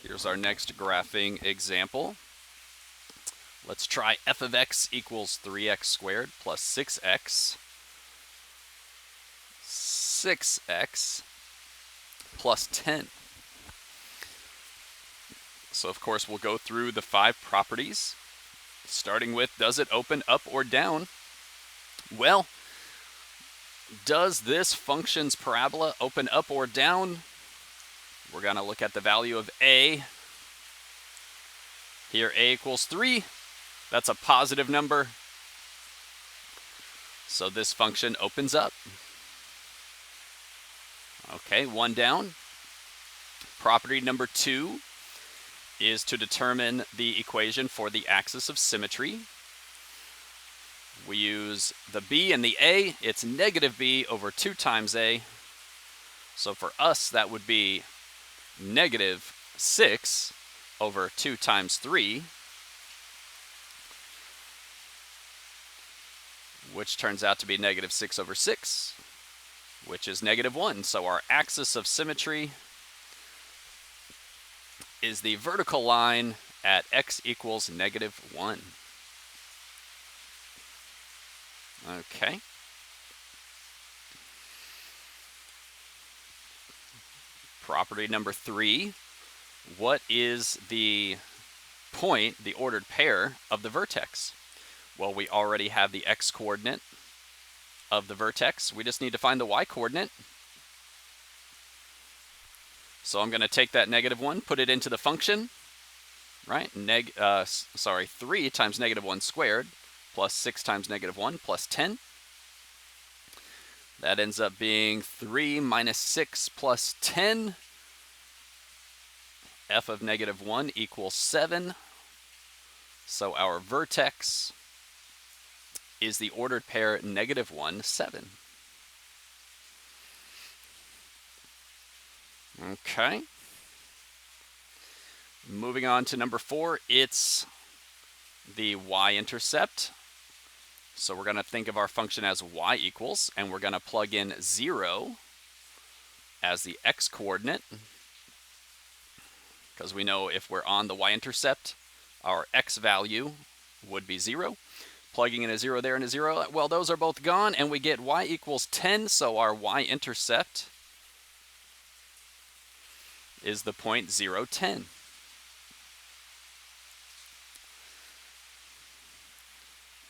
Here's our next graphing example. Let's try f of x equals 3x squared plus 6x plus 10. So of course we'll go through the 5 properties, starting with, does it open up or down? Well, does this function's parabola open up or down? We're going to look at the value of a. Here a equals 3. That's a positive number. So this function opens up. Okay, 1 down. Property number 2 is to determine the equation for the axis of symmetry. We use the b and the a. It's negative b over 2 times a. So for us, that would be negative 6 over 2 times 3, which turns out to be negative 6 over 6, which is negative 1. So our axis of symmetry is the vertical line at x equals negative 1. Okay. Property number 3. What is the point, the ordered pair, of the vertex? Well, we already have the x-coordinate of the vertex. We just need to find the y-coordinate. So I'm going to take that negative 1, put it into the function, right? 3 times negative 1 squared plus 6 times negative 1 plus 10. That ends up being 3 minus 6 plus 10. F of negative 1 equals 7. So our vertex is the ordered pair negative 1, 7. Okay. Moving on to number 4, it's the y-intercept. So we're going to think of our function as y equals, and we're going to plug in 0 as the x-coordinate, because we know if we're on the y-intercept, our x value would be 0. Plugging in a 0 there and a 0, well, those are both gone, and we get y equals 10, so our y-intercept is the point 0, 10.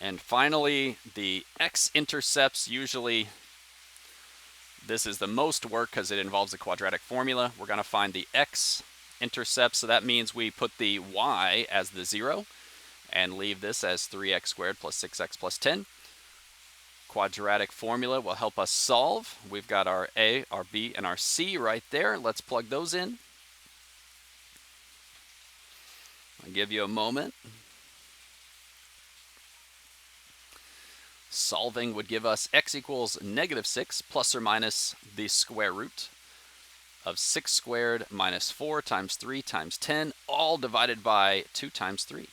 And finally, the X-intercepts, usually this is the most work because it involves a quadratic formula. We're going to find the X-intercept, so that means we put the y as the 0 and leave this as 3x squared plus 6x plus 10. Quadratic formula will help us solve. We've got our a, our b, and our c right there. Let's plug those in. I'll give you a moment. Solving would give us x equals negative 6 plus or minus the square root of 6 squared minus 4 times 3 times 10, all divided by 2 times 3.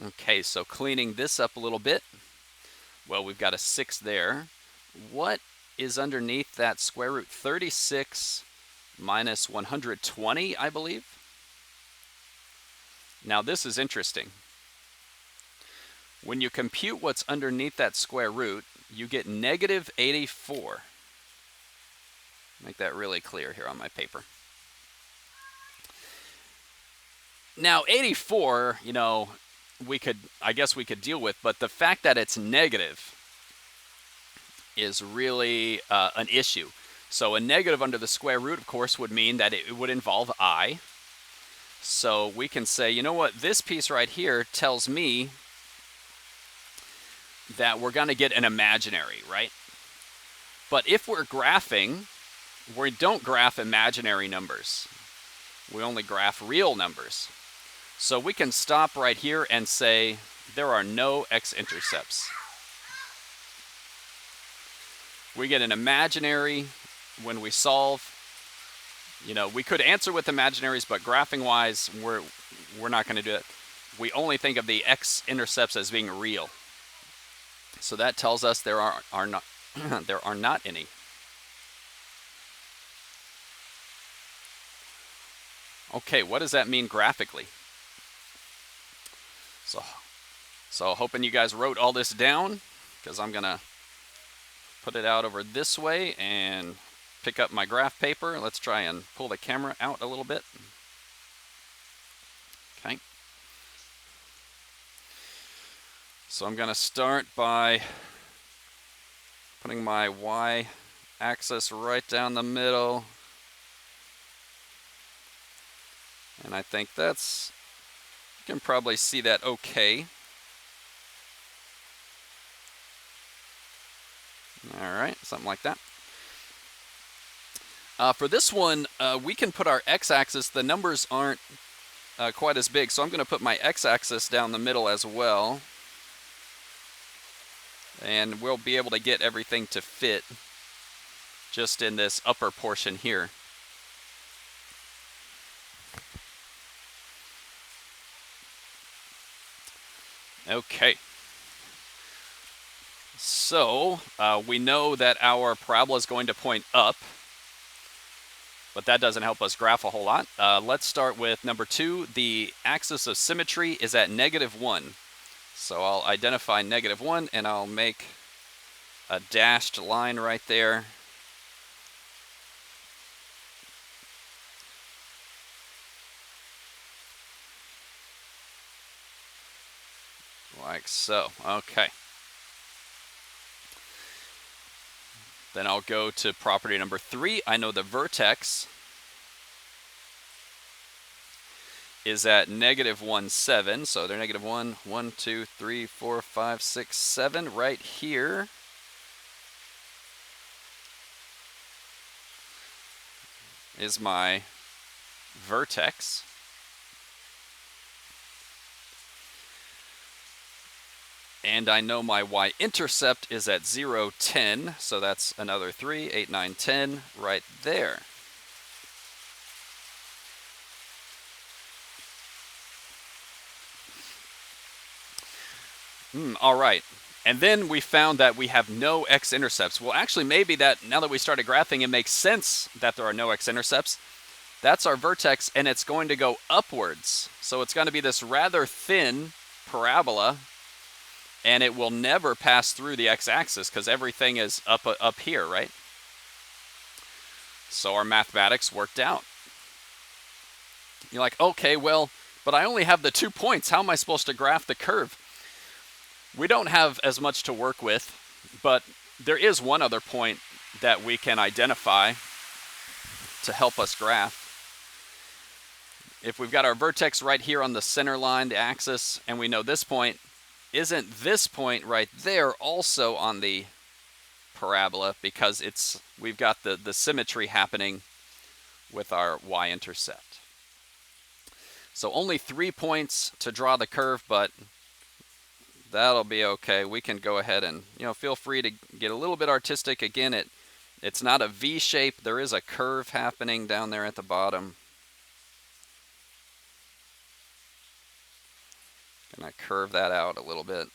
Okay, so cleaning this up a little bit, well, we've got a 6 there. What is underneath that square root? 36 minus 120, I believe. Now this is interesting. When you compute what's underneath that square root, you get negative 84. Make that really clear here on my paper. Now 84, you know, I guess we could deal with, but the fact that it's negative is really an issue. So a negative under the square root, of course, would mean that it would involve I. So we can say, you know what, this piece right here tells me that we're going to get an imaginary, right? But if we're graphing, we don't graph imaginary numbers. We only graph real numbers. So we can stop right here and say there are no x-intercepts. We get an imaginary when we solve. You know, we could answer with imaginaries, but graphing-wise, we're not going to do it. We only think of the x-intercepts as being real. So that tells us there are not there are not any. Okay, what does that mean graphically? So hoping you guys wrote all this down, because I'm going to put it out over this way and pick up my graph paper. Let's try and pull the camera out a little bit. Okay. So I'm going to start by putting my y-axis right down the middle. And I think that's, you can probably see that okay. All right, something like that. For this one, we can put our x-axis, the numbers aren't quite as big, so I'm going to put my x-axis down the middle as well. And we'll be able to get everything to fit just in this upper portion here. Okay. So we know that our parabola is going to point up, but that doesn't help us graph a whole lot. Let's start with number 2. The axis of symmetry is at -1. So I'll identify -1 and I'll make a dashed line right there. Like so. Okay. Then I'll go to property number 3. I know the vertex is at -1, 7. So they're -1, 1, 2, 3, 4, 5, 6, 7. Right here is my vertex. And I know my Y-intercept is at 0, 10. So that's another 3, 8, 9, 10 right there. All right. And then we found that we have no X-intercepts. Well, actually, maybe that now that we started graphing, it makes sense that there are no X-intercepts. That's our vertex, and it's going to go upwards. So it's going to be this rather thin parabola, and it will never pass through the x-axis because everything is up here, right? So our mathematics worked out. You're like, okay, well, but I only have the 2 points. How am I supposed to graph the curve? We don't have as much to work with, but there is one other point that we can identify to help us graph. If we've got our vertex right here on the center line, the axis, and we know this point, isn't this point right there also on the parabola, because we've got the symmetry happening with our y-intercept. So only 3 points to draw the curve, but that'll be okay. We can go ahead and, feel free to get a little bit artistic. Again, it's not a V shape. There is a curve happening down there at the bottom. And I curve that out a little bit.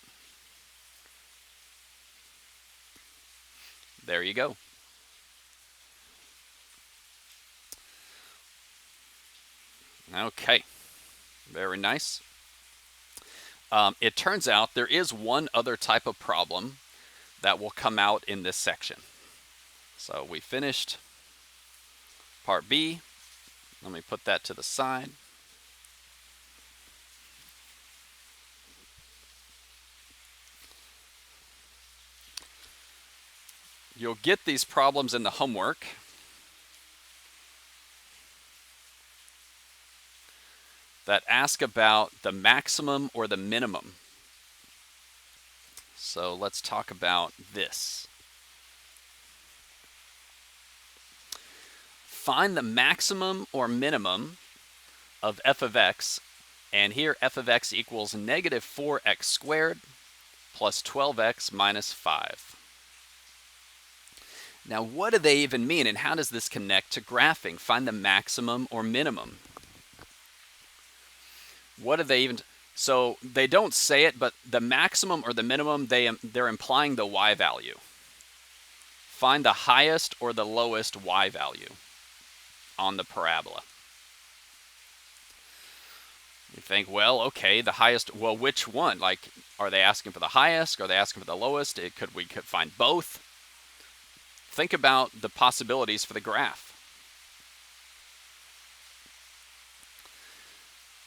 There you go. Okay, very nice. It turns out there is one other type of problem that will come out in this section. So we finished part B. Let me put that to the side. You'll get these problems in the homework. That ask about the maximum or the minimum. So let's talk about this. Find the maximum or minimum of f of x, and here f of x equals -4x squared plus 12x minus 5. Now, what do they even mean, and how does this connect to graphing? Find the maximum or minimum. What do they even... So they don't say it, but the maximum or the minimum, they're implying the y value. Find the highest or the lowest y value on the parabola. You think, well, okay, the highest, well, which one? Like, are they asking for the highest? Are they asking for the lowest? We could find both. Think about the possibilities for the graph.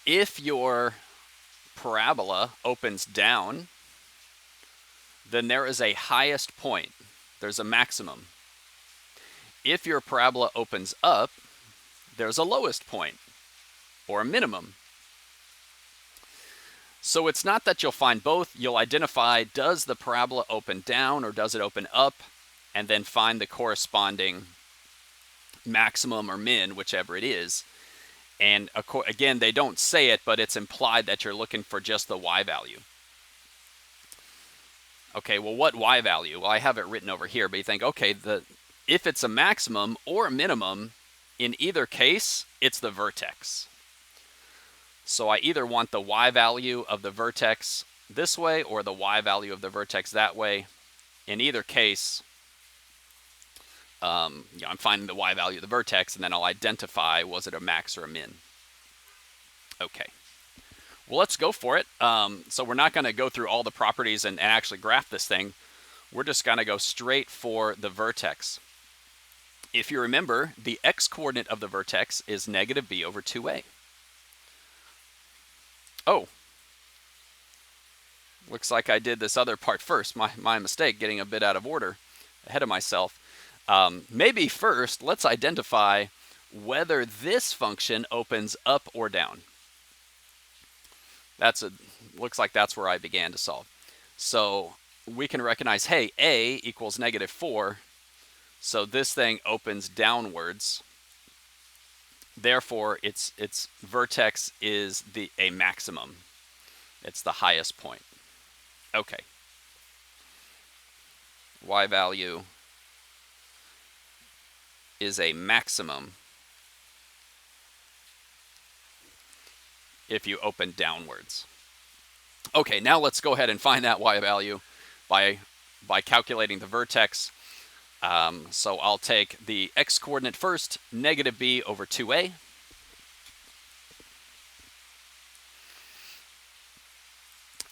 If your parabola opens down, then there is a highest point. There's a maximum. If your parabola opens up, there's a lowest point, or a minimum. So it's not that you'll find both. You'll identify, does the parabola open down or does it open up, and then find the corresponding maximum or min, whichever it is. And again, they don't say it, but it's implied that you're looking for just the y value. Okay, well, what y value? Well, I have it written over here, but you think, okay, if it's a maximum or a minimum, in either case, it's the vertex. So I either want the y value of the vertex this way or the y value of the vertex that way. In either case, I'm finding the y value of the vertex, and then I'll identify, was it a max or a min? Okay. Well, let's go for it. So we're not going to go through all the properties and actually graph this thing. We're just going to go straight for the vertex. If you remember, the x-coordinate of the vertex is negative b over 2a. Oh, looks like I did this other part first. My mistake, getting a bit out of order, ahead of myself. Maybe first, let's identify whether this function opens up or down. Looks like that's where I began to solve. So we can recognize, hey, a equals negative 4. So this thing opens downwards. Therefore, its vertex is a maximum. It's the highest point. Okay. Y value is a maximum if you open downwards. Okay, now let's go ahead and find that y value by calculating the vertex. So I'll take the x-coordinate first, negative b over 2a.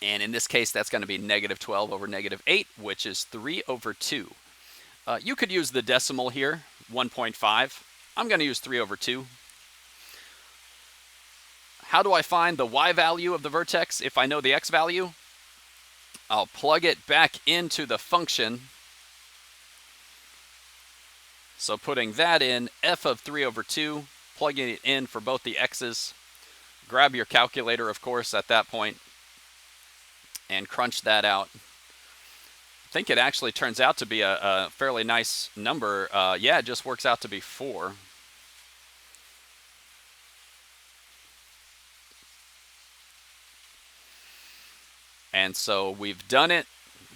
And in this case, that's going to be negative 12 over negative 8, which is 3 over 2. You could use the decimal here, 1.5. I'm going to use 3 over 2. How do I find the y value of the vertex if I know the x value? I'll plug it back into the function. So putting that in, f of 3 over 2, plugging it in for both the x's. Grab your calculator, of course, at that point, and crunch that out. I think it actually turns out to be a fairly nice number. Yeah, it just works out to be 4. And so we've done it.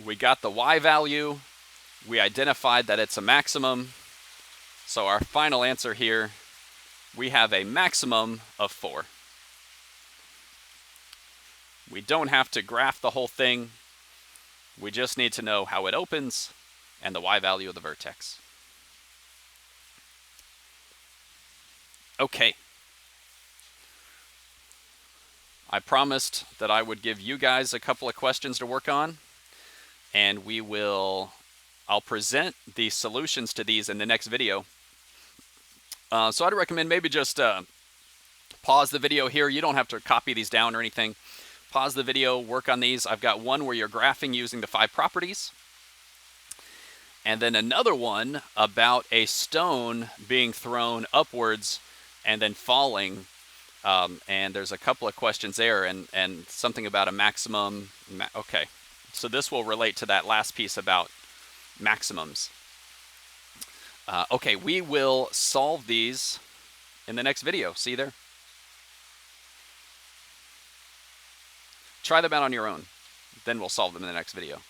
We got the y value. We identified that it's a maximum. So our final answer here, we have a maximum of 4. We don't have to graph the whole thing. We just need to know how it opens and the y value of the vertex. Okay. I promised that I would give you guys a couple of questions to work on, and I'll present the solutions to these in the next video. So I'd recommend maybe just pause the video here. You don't have to copy these down or anything. Pause the video, work on these. I've got one where you're graphing using the 5 properties. And then another one about a stone being thrown upwards and then falling. And there's a couple of questions there and something about a maximum. Okay, so this will relate to that last piece about maximums. Okay, we will solve these in the next video. See you there. Try them out on your own. Then we'll solve them in the next video.